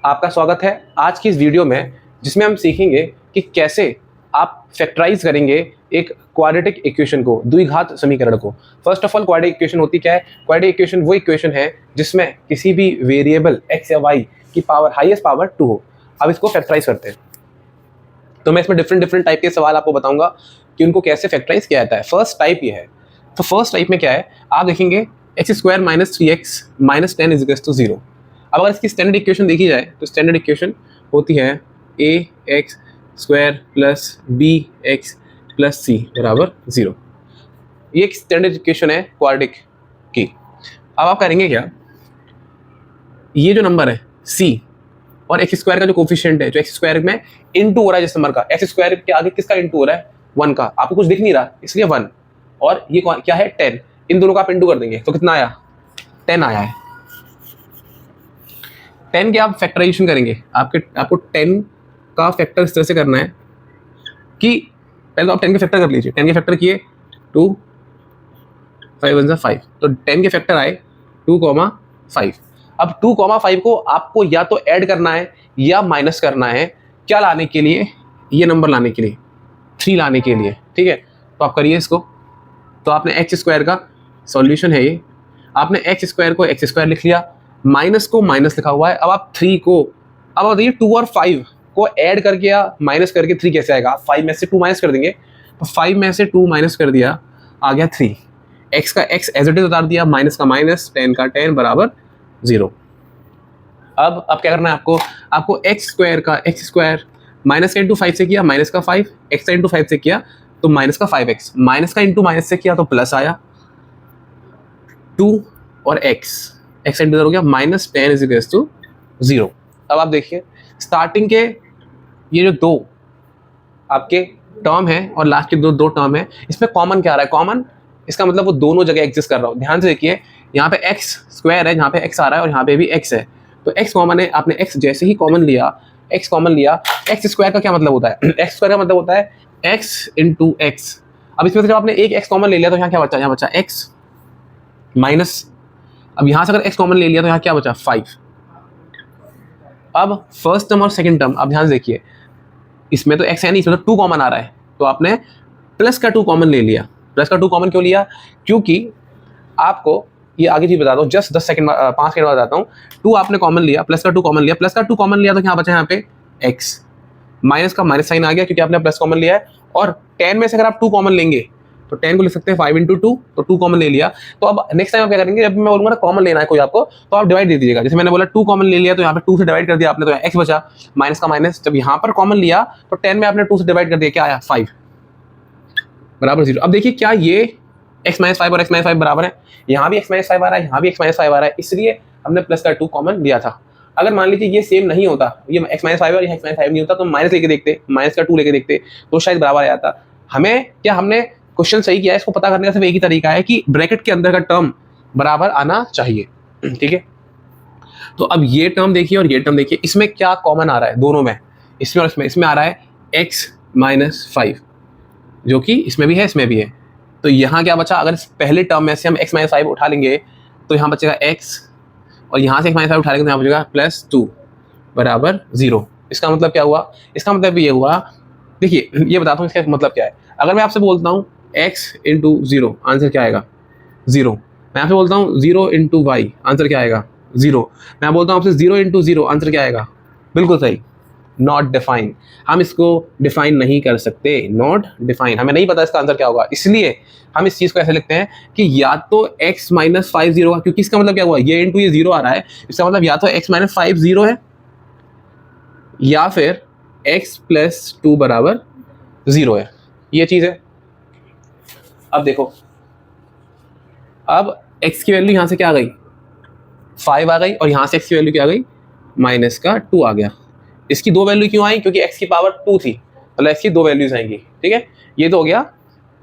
आपका स्वागत है आज की इस वीडियो में, जिसमें हम सीखेंगे कि कैसे आप फैक्टराइज करेंगे एक क्वाड्रेटिक इक्वेशन को, द्विघात समीकरण को। First of all, quadratic equation होती क्या है? क्वाड्रेटिक इक्वेशन वो इक्वेशन है जिसमें किसी भी वेरिएबल x या y की पावर हाईएस्ट पावर 2 हो। अब इसको फैक्टराइज करते हैं, तो मैं इसमें डिफरेंट टाइप के सवाल आपको बताऊंगा कि उनको कैसे फैक्टराइज किया जाता है। फर्स्ट टाइप ये है। तो फर्स्ट टाइप में क्या है, आप देखेंगे x² - 3x - 10 = 0। अब अगर इसकी स्टैंडर्ड इक्वेशन देखी जाए तो स्टैंडर्ड इक्वेशन होती है ax² + bx + c = 0। ये एक स्टैंडर्ड इक्वेशन है क्वाड्रेटिक की। अब आप करेंगे क्या, ये जो नंबर है c और x² का जो कोफिशिएंट है, जो x² में इनटू हो रहा है, जिस नंबर का x² के आगे किसका इनटू हो रहा है, 1 का, आपको कुछ दिख नहीं रहा इसलिए 1, और ये क्या है 10, इन दोनों का आप इनटू कर देंगे तो कितना आया, 10 आया है। 10 के आप फैक्टराइजेशन करेंगे, आपको 10 का फैक्टर इस तरह से करना है कि पहले तो आप 10 के फैक्टर कर लीजिए। 10 के फैक्टर किए 2 5 1 5, तो 10 के फैक्टर आए 2,5। अब 2,5 को आपको या तो ऐड करना है या माइनस करना है, क्या लाने के लिए, ये नंबर लाने के लिए, 3 लाने के लिए, ठीक है। तो आप करिए इसको। तो आपने x² का सॉल्यूशन है ये, आपने x² को x² लिख लिया, माइनस को माइनस लिखा हुआ है। अब आप 3 को, अब बताइए 2 और 5 को ऐड करके या माइनस करके 3 कैसे आएगा? आप 5 में से 2 माइनस कर देंगे, तो 5 में से 2 माइनस कर दिया, आ गया 3। x का x एज इट इज उतार दिया, माइनस का माइनस, 10 का 10 = 0। अब क्या करना है आपको x² का x² माइनस का इंटू 5 से किया, माइनस का 5, x का इंटू 5 से किया तो माइनस का 5x, माइनस का इंटू माइनस से किया तो प्लस आया 2 और x इंटू हो गया -10 = 0। अब आप देखिए स्टार्टिंग के ये जो दो आपके टर्म है और लास्ट के दो टर्म है, इसमें कॉमन क्या आ रहा है? कॉमन, इसका मतलब वो दोनों जगह एग्जिस्ट कर रहा हो। ध्यान से देखिए, यहाँ पे x² है, यहाँ पे x आ रहा है और यहाँ पे भी x है, तो x कॉमन है। आपने x जैसे ही कॉमन लिया, x कॉमन लिया, x² का क्या मतलब होता है? x² का मतलब होता है x × x। अब इसमें से जब आपने एक x कॉमन ले लिया तो यहाँ क्या बचा? यहाँ बचा x माइनस, अब यहाँ से अगर x कॉमन ले लिया तो यहाँ क्या बचा? 5। अब फर्स्ट टर्म और सेकंड टर्म, अब ध्यान से देखिए, इसमें तो x है नहीं, इसमें तो 2 कॉमन आ रहा है, तो आपने प्लस का 2 कॉमन ले लिया। प्लस का 2 कॉमन क्यों लिया? क्योंकि आपको ये आगे चीज बता दो, जस्ट 5 सेकंड बाद बताता हूँ। 2 आपने कॉमन लिया, प्लस का 2 कॉमन लिया, प्लस का 2 कॉमन लिया तो क्या बचा यहाँ पे x, माइनस का माइनस साइन आ गया क्योंकि आपने प्लस कॉमन लिया है, और 10 में से अगर आप 2 कॉमन लेंगे तो 10 को लिख सकते हैं 5 × 2, तो 2 कॉमन ले लिया। तो अब नेक्स्ट टाइम आप क्या करेंगे, जब मैं बोलूंगा ना कॉमन लेना है कोई आपको, तो आप डिवाइड दे दीजिएगा। जैसे मैंने बोला 2 कॉमन ले लिया तो यहाँ पे 2 से डिवाइड कर दिया आपने, तो x बचा, माइनस का माइनस, जब यहाँ पर कॉमन लिया तो 10 में आपने 2 से डिवाइड कर दिया, क्या आया? 5 = 0। अब देखिए क्या ये x - 5 और x - 5 बराबर है? यहाँ भी x - 5 आ रहा है, यहाँ भी x - 5 आ रहा है, इसलिए हमने प्लस का 2 कॉमन लिया था। अगर मान लीजिए ये सेम नहीं होता, ये x - 5 और ये x - 5 नहीं होता, तो माइनस लेके देखते, माइनस का 2 लेके देखते तो शायद बराबर आ जाता। हमने क्वेश्चन सही किया है, इसको पता करने का सिर्फ एक ही तरीका है कि ब्रैकेट के अंदर का टर्म बराबर आना चाहिए, ठीक है। तो अब ये टर्म देखिए और ये टर्म देखिए, इसमें क्या कॉमन आ रहा है दोनों में? इसमें और इसमें आ रहा है x - 5, जो कि इसमें भी है, इसमें भी है। तो यहाँ क्या बचा? अगर इस पहले टर्म में से हम x - 5 उठा लेंगे तो यहाँ बचेगा x, और यहाँ से x - 5 उठा लेंगे तो यहाँ बचेगा +2 = 0। इसका मतलब क्या हुआ? इसका मतलब ये हुआ, देखिए ये बताता हूँ इसका मतलब क्या है। अगर मैं आपसे बोलता हूँ x × 0, आंसर क्या आएगा? 0। मैं आपसे बोलता हूँ 0 × y, आंसर क्या आएगा? 0। मैं बोलता हूँ आपसे 0 × 0, आंसर क्या आएगा? बिल्कुल सही, नॉट डिफाइन। हम इसको डिफाइन नहीं कर सकते, नॉट डिफाइन, हमें नहीं पता इसका आंसर क्या होगा, इसलिए हम इस चीज़ को ऐसे लिखते हैं कि या तो x - 5 0 होगा, क्योंकि इसका मतलब क्या हुआ, ये इंटू ये 0 आ रहा है, इसका मतलब या तो x - 5 0 है या फिर x + 2 = 0 है, ये चीज़ है। अब देखो, अब x की वैल्यू यहाँ से क्या आ गई? 5 आ गई, और यहाँ से x की वैल्यू क्या आ गई? -2 आ गया। इसकी 2 वैल्यू क्यों आई? क्योंकि x की पावर 2 थी, मतलब x की 2 वैल्यूज आएंगी, ठीक है। ये तो हो गया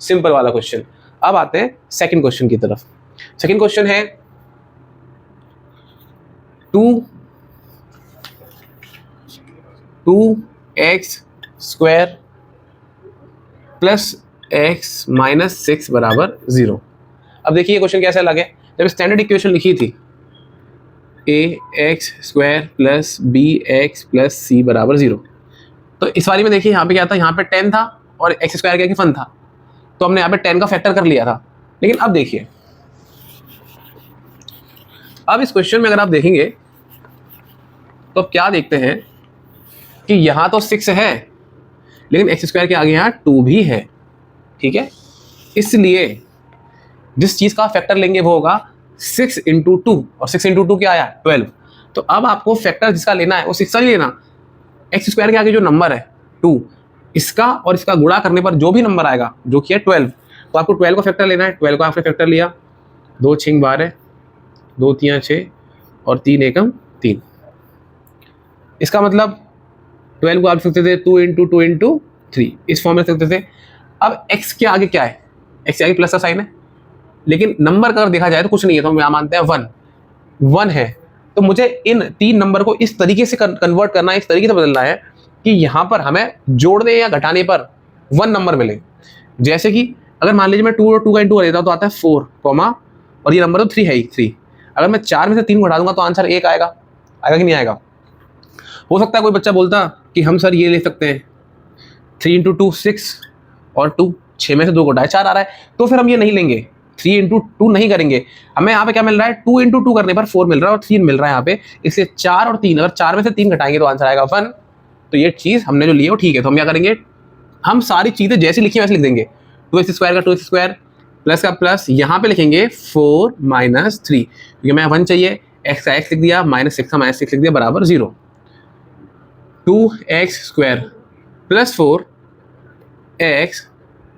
सिंपल वाला क्वेश्चन। अब आते हैं सेकंड क्वेश्चन की तरफ। सेकंड क्वेश्चन है 2x² + x - 6 = 0। अब देखिए ये क्वेश्चन कैसा लगे, जब स्टैंडर्ड इक्वेशन लिखी थी A X square plus B X plus C बराबर 0। तो इस वाली में देखिए यहाँ पे क्या था, यहाँ पे 10 था और एक्स स्क्वायर क्या कि फन था, तो हमने यहाँ पे 10 का फैक्टर कर लिया था। लेकिन अब देखिए, अब इस क्वेश्चन में अगर आप देखेंगे तो अब क्या देखते हैं कि यहाँ तो 6 है लेकिन एक्स स्क्वायर के आगे यहाँ 2 भी है, ठीक है। इसलिए जिस चीज़ का फैक्टर लेंगे वो होगा 6 इंटू 2, और 6 इंटू 2 क्या आया 12। तो अब आपको फैक्टर जिसका लेना है वो 6 नहीं लेना, एक्स स्क्वायर के आगे जो नंबर है 2, इसका और इसका गुणा करने पर जो भी नंबर आएगा जो कि है 12, तो आपको 12 का फैक्टर लेना है। 12 का आपने फैक्टर लिया, 2 6 12, 2 3 6 और 3 एकम 3। इसका मतलब 12 को आप लिख सकते थे 2 इंटू 2 इंटू 3, इस फॉर्म में लिख सकते थे। अब x के आगे क्या है, x के आगे प्लस का साइन है, लेकिन नंबर का अगर देखा जाए तो कुछ नहीं है, तो हम यहाँ मानते हैं 1 है। तो मुझे इन 3 नंबर को इस तरीके से कन्वर्ट करना है, इस तरीके से बदलना है कि यहाँ पर हमें जोड़ने या घटाने पर 1 नंबर मिले। जैसे कि अगर मान लीजिए मैं 2 और 2 का इंटू कर देता हूँ तो आता है 4 कॉमा, और ये नंबर तो 3 है ही 3। अगर मैं 4 में से 3 घटा दूंगा तो आंसर 1 आएगा, आएगा कि नहीं आएगा। हो सकता है कोई बच्चा बोलता कि हम सर ये ले सकते हैं 3 इंटू 2 6 और 2 6 में से 2 घटाए 4 आ रहा है, तो फिर हम ये नहीं लेंगे, 3 इंटू 2 नहीं करेंगे। हमें यहाँ पे क्या मिल रहा है, 2 इंटू 2 करने पर 4 मिल रहा है और 3 मिल रहा है यहाँ पे, इसलिए 4 और 3, अगर 4 में से 3 घटाएंगे तो आंसर आएगा 1। तो ये चीज़ हमने जो ली है वो ठीक है। तो हम क्या करेंगे, हम सारी चीज़ें जैसी लिखी वैसे लिख देंगे। 2x स्क्वायर का 2x स्क्वायर, प्लस का प्लस, यहाँ पे लिखेंगे 4 माइनस 3, क्योंकि मैं 1 चाहिए, x का x लिख दिया, माइनस 6 का माइनस 6 लिख दिया बराबर 0। 2x square plus 4x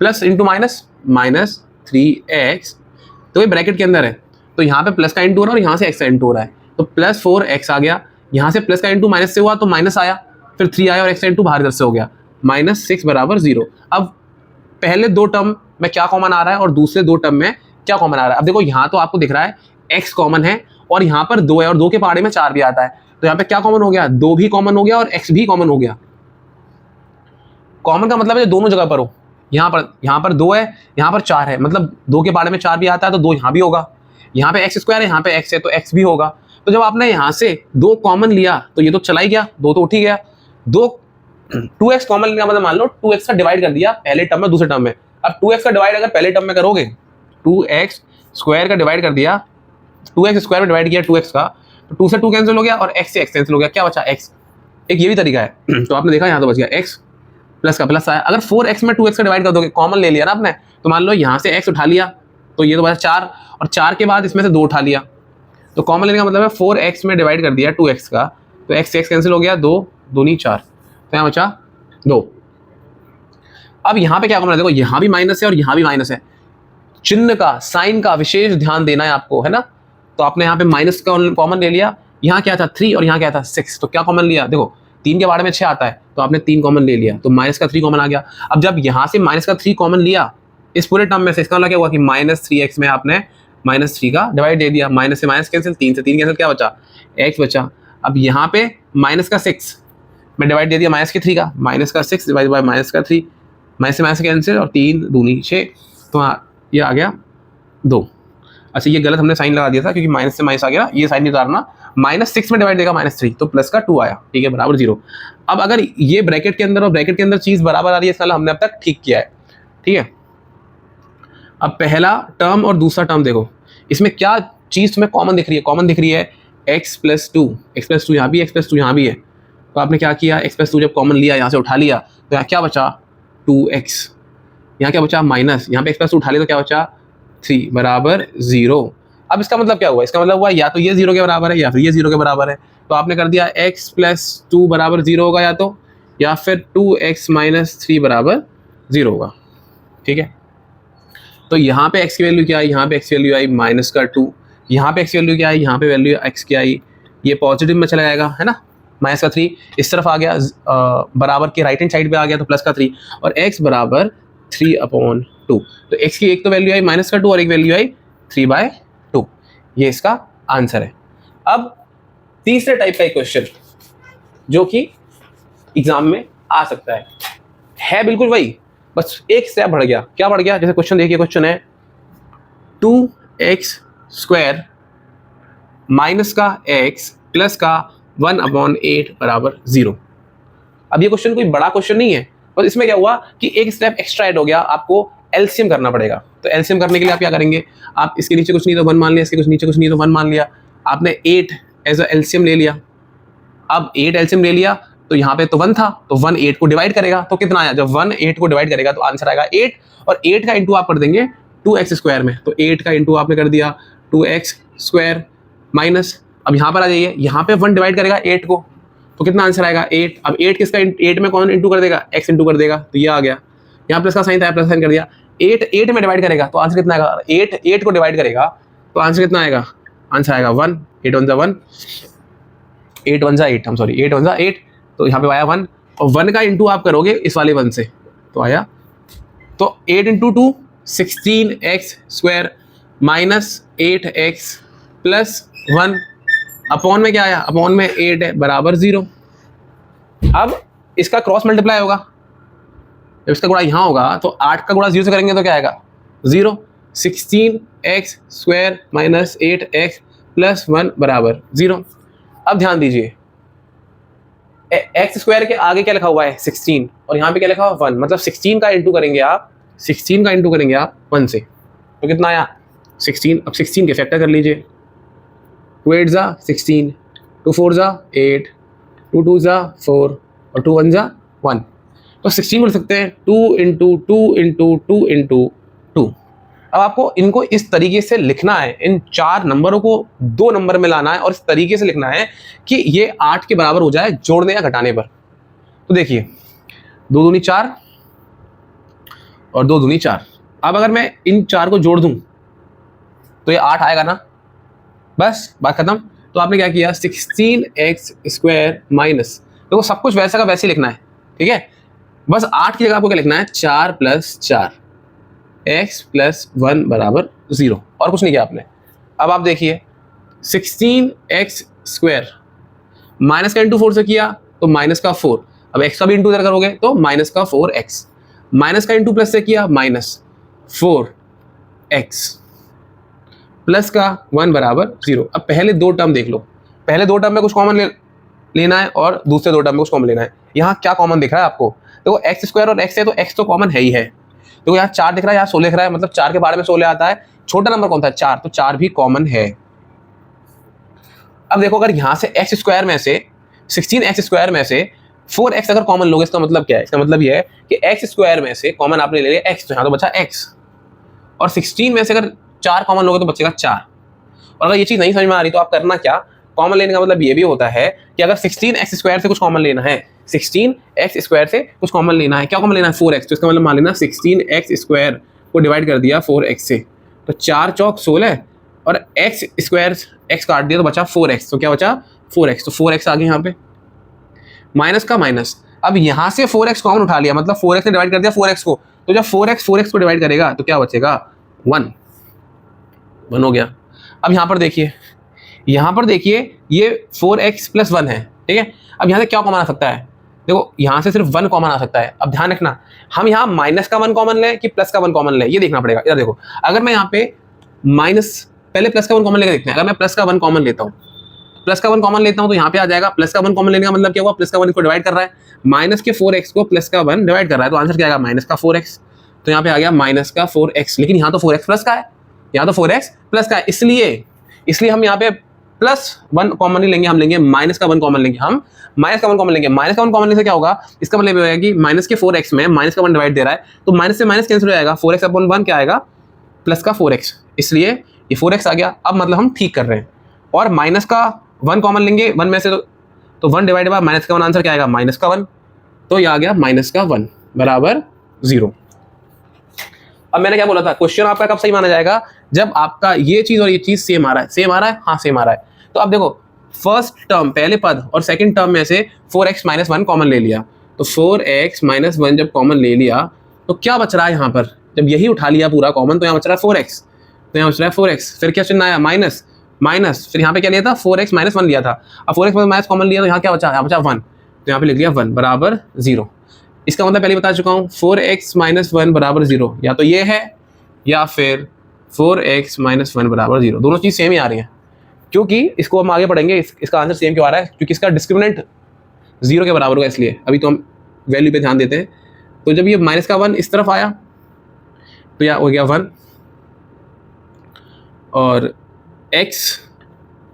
plus into minus minus 3x, तो ये ब्रैकेट के अंदर है, तो यहाँ पे प्लस का इंटू हो रहा है और यहाँ से x का इंटू हो रहा है, तो प्लस 4x आ गया। यहाँ से प्लस का इंटू माइनस से हुआ तो माइनस आया, फिर 3 आया और x का इंटू बाहर इधर से हो गया, माइनस 6 बराबर 0। अब पहले 2 टर्म में क्या कॉमन आ रहा है और दूसरे 2 टर्म में क्या कॉमन आ रहा है। अब देखो यहाँ तो आपको दिख रहा है x कॉमन है और यहाँ पर 2 है और 2 के पहाड़े में 4 भी आता है, तो यहाँ पे क्या कॉमन हो गया, 2 भी कॉमन हो गया और x भी कॉमन हो गया। कॉमन का मतलब है दोनों जगह पर हो, यहाँ पर 2 है, यहाँ पर 4 है, मतलब 2 के पहाड़े में 4 भी आता है तो 2 यहाँ भी होगा। यहाँ पे x स्क्वायर है, यहाँ पे x है तो x भी होगा। तो जब आपने यहाँ से 2 कॉमन लिया तो ये तो चला ही गया, 2 तो उठ ही गया। 2x कॉमन लिया मतलब मान लो 2x का डिवाइड कर दिया पहले टर्म में दूसरे टर्म में। अब 2x का डिवाइड अगर पहले टर्म में करोगे, 2x स्क्वायर का डिवाइड कर दिया, 2x स्क्वायर में डिवाइड किया 2x का, तो 2 से 2 कैंसिल हो गया और x से x कैंसिल हो गया, क्या बचा x। एक ये भी तरीका है तो आपने देखा यहाँ तो बच गया x, प्लस का प्लस आया। अगर 4x में 2x का डिवाइड कर दोगे, कॉमन ले लिया ना आपने, तो मान लो यहाँ से x उठा लिया तो ये तो बचा 4, और 4 के बाद इसमें से 2 उठा लिया, तो कॉमन लेने का मतलब है 4x में डिवाइड कर दिया 2x का, तो x से x कैंसिल हो गया, 2 दूनी 4, तो यहाँ बचा 2। अब यहाँ पे क्या कॉमन है, देखो यहाँ भी माइनस है और यहाँ भी माइनस है, चिन्ह का साइन का विशेष ध्यान देना है आपको, है ना। तो आपने यहाँ पे माइनस का कॉमन ले लिया, यहाँ क्या था 3 और यहाँ क्या था 6, तो क्या कॉमन लिया, देखो 3 के बारे में 6 आता है तो आपने 3 कॉमन ले लिया, तो माइनस का 3 कॉमन आ गया। अब जब यहाँ से माइनस का 3 कॉमन लिया इस पूरे टर्म में से, इसका मतलब क्या हुआ कि माइनस 3x में आपने माइनस 3 का डिवाइड दे दिया, माइनस से माइनस कैंसिल, 3 से 3 कैंसिल, क्या बचा x बचा। अब यहाँ पे माइनस का 6 में डिवाइड दे दिया माइनस के 3 का, माइनस का 6 डिवाइड बाय माइनस का 3, माइनस से माइनस कैंसिल और 3 दूनी 6, तो ये आ गया 2। अच्छा ये गलत हमने साइन लगा दिया था क्योंकि माइनस से माइनस आ गया, ये साइन नहीं उतारना, माइनस 6 में डिवाइड देगा माइनस 3, तो प्लस का 2 आया, ठीक है बराबर 0। अब अगर ये ब्रैकेट के अंदर और ब्रैकेट के अंदर चीज़ बराबर आ रही है, इसका हमने अब तक ठीक किया है, ठीक है। अब पहला टर्म और दूसरा टर्म देखो, इसमें क्या चीज़ तुम्हें कॉमन दिख रही है, कॉमन दिख रही है x प्लस 2 यहाँ भी, x प्लस 2 यहाँ भी है, तो आपने क्या किया, x प्लस 2 जब कॉमन लिया यहाँ से उठा लिया तो यहाँ क्या बचा 2x, यहाँ क्या बचा माइनस, यहाँ पे x प्लस 2 उठा लिया तो क्या बचा 3 बराबर 0। अब इसका मतलब क्या हुआ, इसका मतलब हुआ या तो ये 0 के बराबर है या फिर ये 0 के बराबर है, तो आपने कर दिया x प्लस 2 बराबर 0 होगा या फिर 2x माइनस 3 बराबर 0 होगा, ठीक है। तो यहाँ पे x की वैल्यू क्या आई, यहाँ पे x की वैल्यू आई माइनस का 2, यहाँ पे x की वैल्यू क्या आई, यहाँ पे वैल्यू x की आई, ये पॉजिटिव में चला जाएगा, है ना, माइनस का 3 इस तरफ आ गया, बराबर के राइट हैंड साइड पे आ गया तो प्लस का 3, और x बराबर 3/2। तो x की एक तो वैल्यू आई माइनस का 2 और एक वैल्यू आई 3/2, ये इसका आंसर है। अब तीसरे टाइप का एक क्वेश्चन जो कि एग्जाम में आ सकता है बिल्कुल वही, बस एक स्टेप बढ़ गया। क्या बढ़ गया, जैसे क्वेश्चन देखिए, क्वेश्चन है 2x स्क्वायर माइनस का x प्लस का 1/8 बराबर 0। अब ये क्वेश्चन कोई बड़ा क्वेश्चन नहीं है, और इसमें क्या हुआ कि एक स्टेप एक्स्ट्रा ऐड हो गया, आपको एलसीएम करना पड़ेगा। तो एलसीएम करने के लिए आप क्या करेंगे, आप इसके नीचे कुछ नहीं तो 1 मान लिया, इसके कुछ नीचे कुछ नहीं तो 1 मान लिया, आपने 8 एज अ एलसीएम ले लिया। अब 8 एलसीएम ले लिया तो यहाँ पे तो 1 था, तो 1 8 को डिवाइड करेगा, तो कितना आया, जब 1 8 को डिवाइड करेगा तो आंसर आएगा 8, और 8 का इंटू आप कर देंगे 2x स्क्वायर में, तो 8 का इंटू आपने कर दिया 2x स्क्वायर माइनस, अब यहाँ पर आ जाइए, यहाँ पे 1 डिवाइड करेगा 8 को, तो कितना आंसर आएगा 8। अब 8 किसका 8 में कौन इंटू कर देगा, x इंटू कर देगा, तो ये आ गया, यहाँ प्लस का साइन था, प्लस साइन कर दिया, 8 में डिवाइड करेगा तो आंसर कितना आएगा, 8 को डिवाइड करेगा तो आंसर कितना आएगा, आंसर आएगा 1, 8 1 जा 1, 8 1 जा 8, हम सॉरी 8 1 जा 8, तो यहाँ पे आया 1, और 1 का इंटू आप करोगे इस वाले 1 से, तो आया, तो 8 into 2 16x square minus 8x plus 1, upon में क्या आया, अपॉन में 8 है बराबर 0। अब इसका क्रॉस मल्टीप्लाई होगा, जब इसका गुणा यहाँ होगा तो 8 का गुणा 0 से करेंगे तो क्या आएगा 0, 16x square minus 8x plus 1 बराबर 0। अब ध्यान दीजिए, एक्स स्क्वायर के आगे क्या लिखा हुआ है 16, और यहाँ पे क्या लिखा हुआ 1, मतलब 16 का इंटू करेंगे आप, 16 का इंटू करेंगे आप 1 से, तो कितना आया 16। अब 16 के फैक्टर कर लीजिए, 2 8 जा 16, 2 4 जा 8, 2 2 जा 4, और 2 1 जा 1, तो 16 बोल सकते हैं 2 इंटू 2 इंटू 2 इंटू 2। अब आपको इनको इस तरीके से लिखना है, इन 4 नंबरों को 2 नंबर में लाना है, और इस तरीके से लिखना है कि ये 8 के बराबर हो जाए जोड़ने या घटाने पर। तो देखिए 2 दूनी 4 और 2 दूनी 4, अब अगर मैं इन 4 को जोड़ दूं तो ये 8 आएगा ना, बस बात खत्म। तो आपने क्या किया 16x स्क्वायर माइनस, देखो सब कुछ वैसा का वैसे ही लिखना है, ठीक है, बस 8 की जगह आपको क्या लिखना है 4 + 4 x + 1 बराबर 0, और कुछ नहीं किया आपने। अब आप देखिए 16x स्क्वायर माइनस का इंटू 4 से किया तो माइनस का 4, अब x का भी इंटू इधर करोगे तो माइनस का 4x, माइनस का इंटू प्लस से किया माइनस 4x प्लस का 1 बराबर 0। अब पहले 2 टर्म देख लो, पहले 2 टर्म में कुछ कॉमन लेना है और दूसरे 2 टर्म में कुछ कॉमन लेना है। यहाँ क्या कॉमन दिख रहा है आपको, देखो एक्स स्क्वायर और x है तो x तो कॉमन है ही है, देखो यहाँ 4 दिख रहा है, यहाँ 16 दिख रहा है, मतलब 4 के बारे में 16 आता है, छोटा नंबर कौन था 4, तो 4 भी कॉमन है। अब देखो अगर यहाँ से x स्क्वायर में से 16x स्क्वायर में से 4x अगर कॉमन लोगे, इसका मतलब क्या है, इसका मतलब ये है कि x स्क्वायर में से कॉमन आपने ले लिया x, तो यहाँ तो बचा x, और 16 में से अगर 4 कॉमन लोगे तो बचेगा 4। और अगर ये चीज़ नहीं समझ में आ रही तो आप करना क्या, कॉमन लेने का मतलब ये भी होता है कि अगर 16x स्क्वायर से कुछ कॉमन लेना है, 16x स्क्वायर से कुछ कॉमन लेना है, क्या कॉमन लेना है 4x, तो इसका मतलब मान लेना 16x स्क्वायर को डिवाइड कर दिया 4x से, तो 4 चौक 16, और x स्क्वायर x काट दिया तो बचा 4x, तो क्या बचा 4x, तो 4x आ गया यहाँ पे, माइनस का माइनस। अब यहाँ से 4x कॉमन उठा लिया, मतलब 4x ने डिवाइड कर दिया 4x को, तो जब 4x को डिवाइड करेगा तो क्या बचेगा 1 हो गया। अब यहाँ पर देखिए, यहाँ पर देखिए ये 4x + 1 है, ठीक है, अब यहाँ से क्या कॉमन आ सकता है, देखो यहाँ से सिर्फ 1 कॉमन आ सकता है। अब ध्यान रखना, हम यहाँ माइनस का 1 कॉमन लें कि प्लस का 1 कॉमन लें, ये देखना पड़ेगा। इधर देखो, अगर मैं यहाँ पे माइनस, पहले प्लस का 1 कॉमन लेकर देखते हैं, अगर मैं प्लस का 1 कॉमन लेता हूँ, प्लस का 1 कॉमन लेता हूँ तो यहाँ पे आ जाएगा, प्लस का 1 कॉमन लेने का मतलब क्या हुआ, प्लस का 1 को डिवाइड कर रहा है, माइनस के 4x को प्लस का 1 डिवाइड कर रहा है, तो आंसर क्या आएगा माइनस का 4x, तो यहाँ पे आ गया माइनस का 4x, लेकिन यहाँ तो 4x प्लस का है, यहाँ तो 4x प्लस का है, इसलिए हम यहाँ पे +1 कॉमन नहीं लेंगे, हम लेंगे माइनस का 1 कॉमन लेंगे, हम माइनस का 1 कॉमन लेंगे। माइनस का 1 कॉमन लेने से क्या होगा, इसका मतलब ये होगा कि माइनस के 4x में माइनस का 1 डिवाइड दे रहा है, तो माइनस से माइनस कैंसिल हो जाएगा, 4x/1 क्या आएगा प्लस का 4x, इसलिए ये 4x आ गया। अब मतलब हम ठीक कर रहे हैं, और माइनस का 1 कॉमन लेंगे 1 में से, तो 1 डिवाइड बाय माइनस का 1 आंसर क्या आएगा माइनस का 1, तो ये आ गया माइनस का 1 बराबर 0। अब मैंने क्या बोला था, क्वेश्चन आपका कब सही माना जाएगा, जब आपका ये चीज और ये चीज सेम आ रहा है, सेम आ रहा है, हाँ सेम आ रहा है। तो अब देखो फर्स्ट टर्म पहले पद और सेकंड टर्म में से 4x - 1 कॉमन ले लिया, तो 4x - 1 जब कॉमन ले लिया तो क्या बच रहा है यहाँ पर, जब यही उठा लिया पूरा कॉमन तो यहाँ बच रहा है 4x, तो यहाँ बच रहा है 4x, फिर क्या चिन्ह आया माइनस, फिर यहाँ पे क्या लिया था 4x - 1 लिया था, अब 4x - 1 कॉमन लिया तो यहाँ क्या बचा, यहाँ बचा 1, तो यहाँ पे लिख लिया 1 बराबर 0। इसका मतलब पहले बता चुका हूँ 4x - 1 बराबर 0, या तो ये है या फिर 4x - 1 बराबर 0, दोनों चीज़ सेम ही आ रही है। क्योंकि इसको हम आगे पढ़ेंगे, इसका आंसर सेम क्यों आ रहा है, क्योंकि इसका डिस्क्रिमिनेंट 0 के बराबर होगा, इसलिए अभी तो हम वैल्यू पे ध्यान देते हैं। तो जब ये माइनस का 1 इस तरफ आया तो यह हो गया 1, और x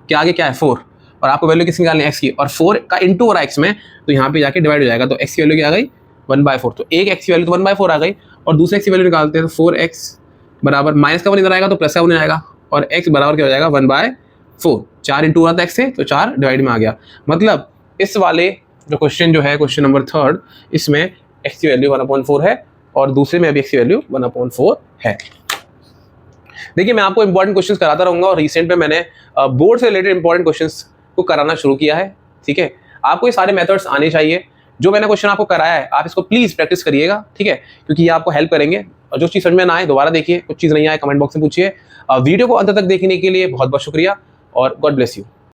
के आगे क्या है 4, और आपको वैल्यू किसकी निकालनी है x की, और 4 का इंटू हो रहा है x में, तो यहाँ पे जाके डिवाइड हो जाएगा, तो x की वैल्यू क्या आ गई 1/4। तो एक x की वैल्यू तो 1/4 आ गई, और दूसरे x की वैल्यू निकालते हैं, तो 4x बराबर माइनस का 1 इधर आएगा तो प्लस का 1 आएगा, और x बराबर क्या हो जाएगा 1/4। 4 इंटू हो रहा था x से, तो 4 डिवाइड में आ गया। मतलब इस वाले जो क्वेश्चन जो है क्वेश्चन नंबर 3, इसमें x की वैल्यू 1/4 है, और दूसरे में भी x की वैल्यू 1/4 है। देखिए मैं आपको इंपॉर्टेंट क्वेश्चंस कराता रहूंगा, और रिसेंट में मैंने बोर्ड से रिलेटेड इंपॉर्टेंट क्वेश्चंस को कराना शुरू किया है। ठीक है, आपको ये सारे मेथड्स आने चाहिए, जो मैंने क्वेश्चन आपको कराया है आप इसको प्लीज प्रैक्टिस करिएगा। ठीक है, क्योंकि ये आपको हेल्प करेंगे, और जो चीज़ समझ में ना आए दोबारा देखिए, कुछ चीज़ नहीं आए कमेंट बॉक्स में पूछिए। वीडियो को अंत तक देखने के लिए बहुत बहुत शुक्रिया, और गॉड ब्लेस यू।